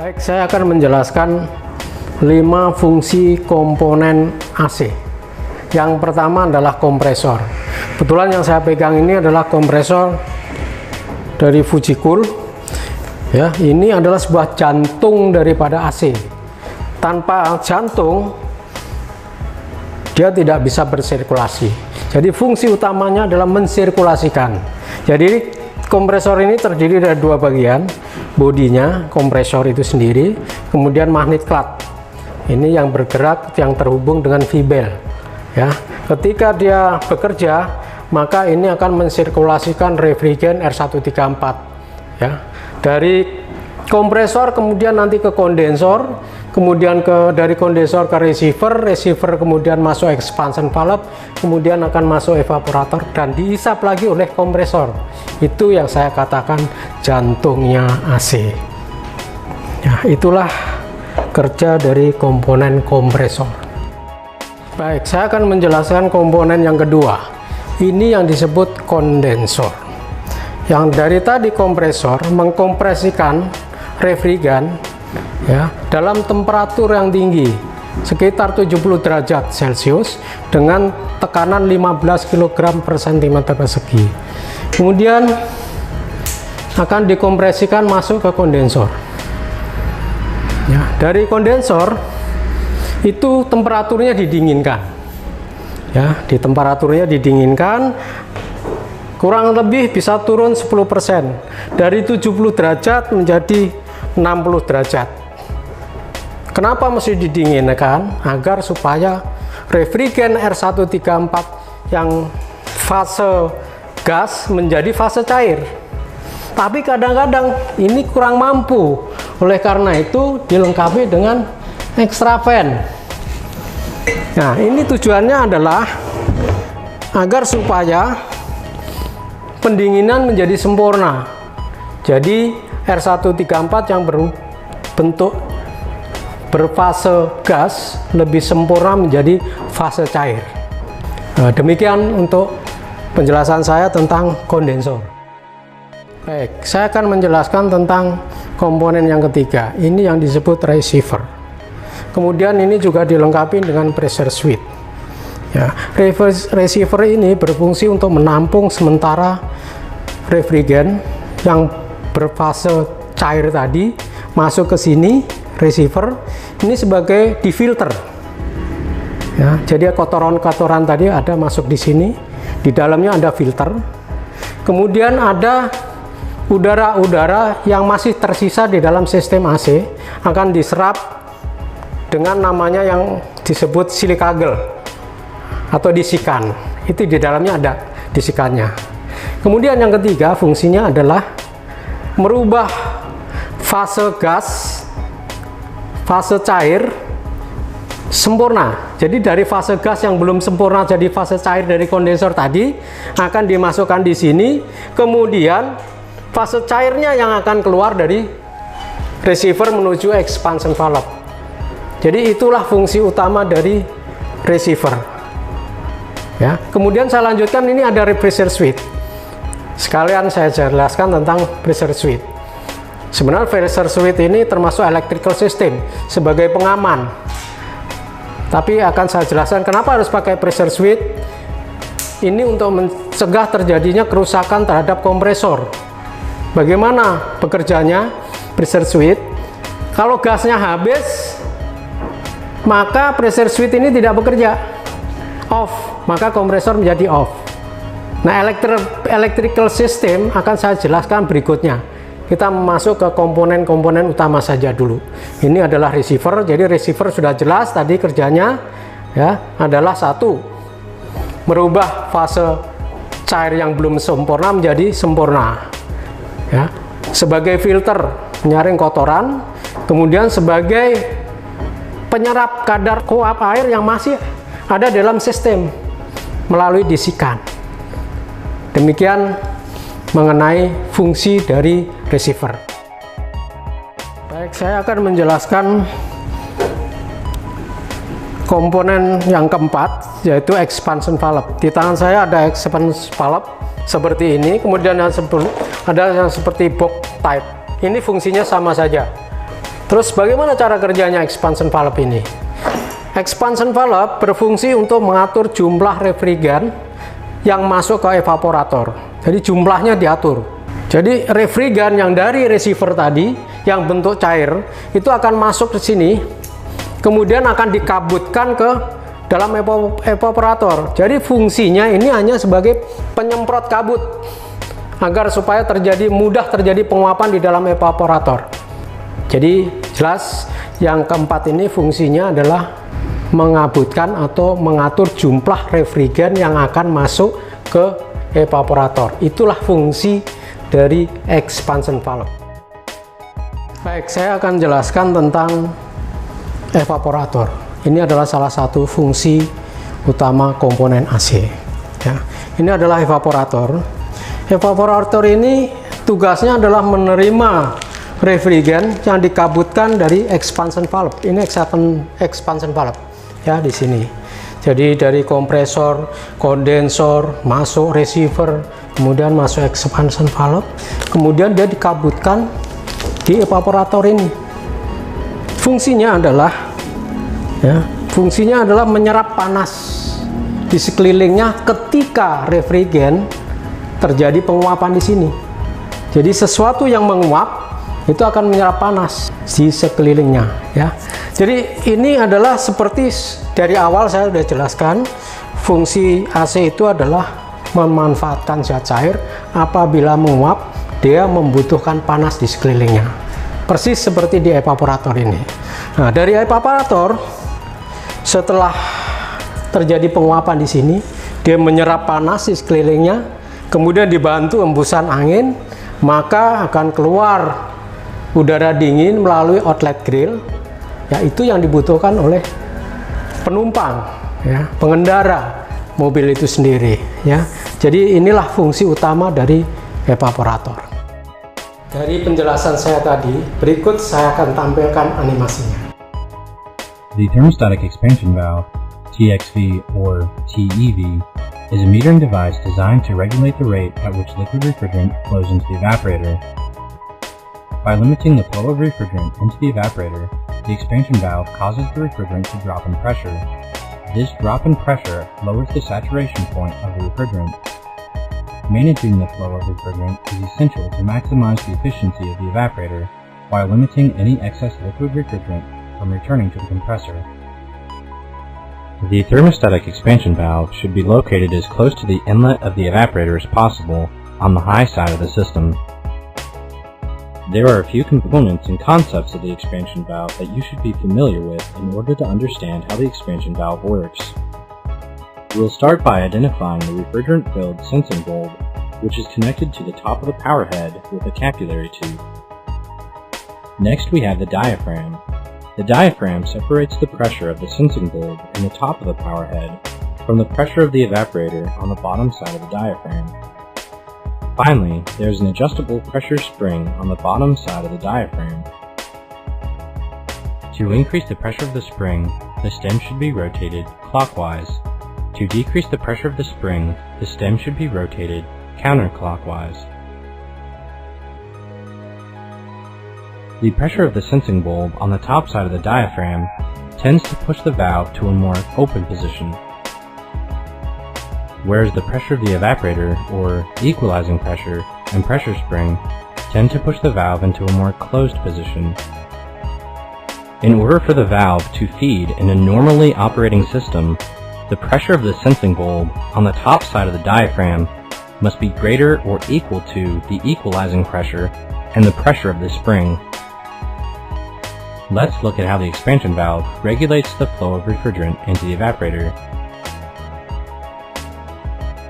Baik, saya akan menjelaskan 5 fungsi komponen AC. Yang pertama adalah kompresor. Kebetulan yang saya pegang ini adalah kompresor dari Fujicool. Ya, ini adalah sebuah jantung daripada AC. Tanpa jantung, dia tidak bisa bersirkulasi. Jadi fungsi utamanya adalah mensirkulasikan. Jadi kompresor ini terdiri dari 2 bagian, bodinya, kompresor itu sendiri, kemudian magnet clamp. Ini yang bergerak, yang terhubung dengan V-bel. Ya, ketika dia bekerja, maka ini akan mensirkulasikan refrigen R134. Ya, dari kompresor kemudian nanti ke kondensor, kemudian dari kondensor ke receiver kemudian masuk expansion valve, kemudian akan masuk evaporator dan dihisap lagi oleh kompresor. Itu yang saya katakan jantungnya AC. Ya, itulah kerja dari komponen kompresor. Baik, saya akan menjelaskan komponen yang kedua. Ini yang disebut kondensor. Yang dari tadi kompresor mengkompresikan refrigen ya dalam temperatur yang tinggi sekitar 70 derajat Celcius dengan tekanan 15 kg per cm persegi. Kemudian akan dikompresikan masuk ke kondensor. Ya, dari kondensor itu temperaturnya didinginkan. Ya, di temperaturnya didinginkan kurang lebih bisa turun 10%. Dari 70 derajat menjadi 60 derajat. Kenapa mesti didinginkan? Agar supaya refrigen R134 yang fase gas menjadi fase cair. Tapi kadang-kadang ini kurang mampu. Oleh karena itu dilengkapi dengan extra fan. Nah, ini tujuannya adalah agar supaya pendinginan menjadi sempurna. Jadi R134 yang berbentuk berfase gas lebih sempurna menjadi fase cair. Nah, demikian untuk penjelasan saya tentang kondensor. Baik, saya akan menjelaskan tentang komponen yang ketiga. Ini yang disebut receiver. Kemudian ini juga dilengkapi dengan pressure switch. Ya, receiver ini berfungsi untuk menampung sementara refrigen yang berfase cair tadi masuk ke sini. Receiver ini sebagai difilter. Ya, jadi kotoran-kotoran tadi ada masuk di sini. Di dalamnya ada filter. Kemudian ada udara-udara yang masih tersisa di dalam sistem AC akan diserap dengan namanya yang disebut silikagel atau disikan. Itu di dalamnya ada disikannya. Kemudian yang ketiga fungsinya adalah merubah fase gas, fase cair sempurna. Jadi dari fase gas yang belum sempurna jadi fase cair dari kondensor tadi akan dimasukkan di sini, kemudian fase cairnya yang akan keluar dari receiver menuju expansion valve. Jadi itulah fungsi utama dari receiver. Ya, kemudian saya lanjutkan, ini ada pressure switch. Sekalian saya jelaskan tentang pressure switch. Sebenarnya pressure switch ini termasuk electrical system sebagai pengaman. Tapi akan saya jelaskan kenapa harus pakai pressure switch. Ini untuk mencegah terjadinya kerusakan terhadap kompresor. Bagaimana bekerjanya pressure switch? Kalau gasnya habis, maka pressure switch ini tidak bekerja, off, maka kompresor menjadi off. Nah, electrical system akan saya jelaskan berikutnya. Kita masuk ke komponen-komponen utama saja dulu. Ini adalah receiver. Jadi receiver sudah jelas tadi kerjanya ya adalah satu, merubah fase cair yang belum sempurna menjadi sempurna. Ya, sebagai filter menyaring kotoran, kemudian sebagai penyerap kadar uap air yang masih ada dalam sistem melalui disikan. Demikian mengenai fungsi dari receiver. Baik, saya akan menjelaskan komponen yang keempat, yaitu expansion valve. Di tangan saya ada expansion valve seperti ini, kemudian ada yang seperti box type. Ini fungsinya sama saja. Terus bagaimana cara kerjanya expansion valve ini? Expansion valve berfungsi untuk mengatur jumlah refrigeran yang masuk ke evaporator. Jadi jumlahnya diatur. Jadi refrigeran yang dari receiver tadi yang bentuk cair itu akan masuk ke sini, kemudian akan dikabutkan ke dalam evaporator. Jadi fungsinya ini hanya sebagai penyemprot kabut agar supaya mudah terjadi penguapan di dalam evaporator. Jadi jelas yang keempat ini fungsinya adalah mengabutkan atau mengatur jumlah refrigeran yang akan masuk ke evaporator. Itulah fungsi dari expansion valve. Baik, saya akan jelaskan tentang evaporator. Ini adalah salah satu fungsi utama komponen AC. Ya, ini adalah evaporator. Evaporator ini tugasnya adalah menerima refrigeran yang dikabutkan dari expansion valve. Ini expansion valve ya di sini. Jadi dari kompresor, kondensor, masuk receiver, kemudian masuk expansion valve, kemudian dia dikabutkan di evaporator ini. Fungsinya adalah menyerap panas di sekelilingnya ketika refrigeran terjadi penguapan di sini. Jadi sesuatu yang menguap itu akan menyerap panas di sekelilingnya ya. Jadi ini adalah seperti dari awal saya sudah jelaskan, fungsi AC itu adalah memanfaatkan zat cair. Apabila menguap dia membutuhkan panas di sekelilingnya, persis seperti di evaporator ini. Nah, dari evaporator setelah terjadi penguapan di sini, dia menyerap panas di sekelilingnya, kemudian dibantu hembusan angin, maka akan keluar udara dingin melalui outlet grill, yaitu yang dibutuhkan oleh penumpang, ya, pengendara mobil itu sendiri, ya. Jadi inilah fungsi utama dari evaporator. Dari penjelasan saya tadi, berikut saya akan tampilkan animasinya. The thermostatic expansion valve, TXV or TEV, is a metering device designed to regulate the rate at which liquid refrigerant flows into the evaporator. By limiting the flow of refrigerant into the evaporator, the expansion valve causes the refrigerant to drop in pressure. This drop in pressure lowers the saturation point of the refrigerant. Managing the flow of refrigerant is essential to maximize the efficiency of the evaporator while limiting any excess liquid refrigerant from returning to the compressor. The thermostatic expansion valve should be located as close to the inlet of the evaporator as possible on the high side of the system. There are a few components and concepts of the expansion valve that you should be familiar with in order to understand how the expansion valve works. We will start by identifying the refrigerant-filled sensing bulb, which is connected to the top of the power head with a capillary tube. Next we have the diaphragm. The diaphragm separates the pressure of the sensing bulb in the top of the power head from the pressure of the evaporator on the bottom side of the diaphragm. Finally, there is an adjustable pressure spring on the bottom side of the diaphragm. To increase the pressure of the spring, the stem should be rotated clockwise. To decrease the pressure of the spring, the stem should be rotated counterclockwise. The pressure of the sensing bulb on the top side of the diaphragm tends to push the valve to a more open position, whereas the pressure of the evaporator, or equalizing pressure, and pressure spring tend to push the valve into a more closed position. In order for the valve to feed in a normally operating system, the pressure of the sensing bulb on the top side of the diaphragm must be greater or equal to the equalizing pressure and the pressure of the spring. Let's look at how the expansion valve regulates the flow of refrigerant into the evaporator.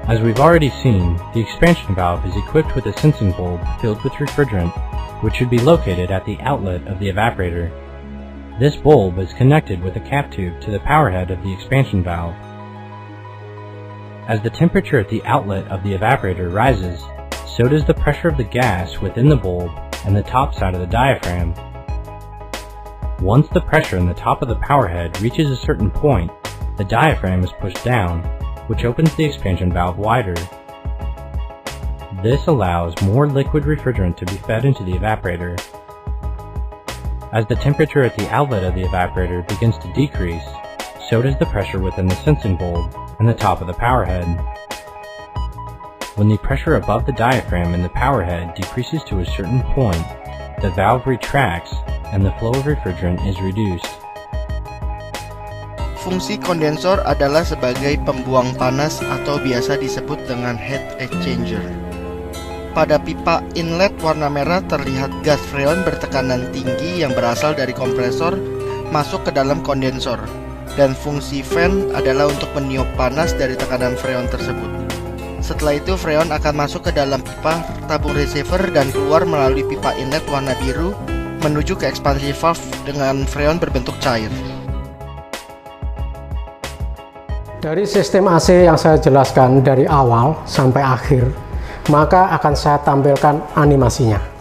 As we've already seen, the expansion valve is equipped with a sensing bulb filled with refrigerant, which should be located at the outlet of the evaporator. This bulb is connected with a cap tube to the power head of the expansion valve. As the temperature at the outlet of the evaporator rises, so does the pressure of the gas within the bulb and the top side of the diaphragm. Once the pressure in the top of the power head reaches a certain point, the diaphragm is pushed down, which opens the expansion valve wider. This allows more liquid refrigerant to be fed into the evaporator. As the temperature at the outlet of the evaporator begins to decrease, so does the pressure within the sensing bulb and the top of the power head. When the pressure above the diaphragm in the power head decreases to a certain point, the valve retracts and the flow of refrigerant is reduced. Fungsi kondensor adalah sebagai pembuang panas atau biasa disebut dengan heat exchanger. Pada pipa inlet warna merah terlihat gas freon bertekanan tinggi yang berasal dari kompresor masuk ke dalam kondensor, dan fungsi fan adalah untuk meniup panas dari tekanan freon tersebut. Setelah itu freon akan masuk ke dalam pipa tabung receiver dan keluar melalui pipa inlet warna biru menuju ke ekspansi valve dengan freon berbentuk cair. Dari sistem AC yang saya jelaskan dari awal sampai akhir, maka akan saya tampilkan animasinya.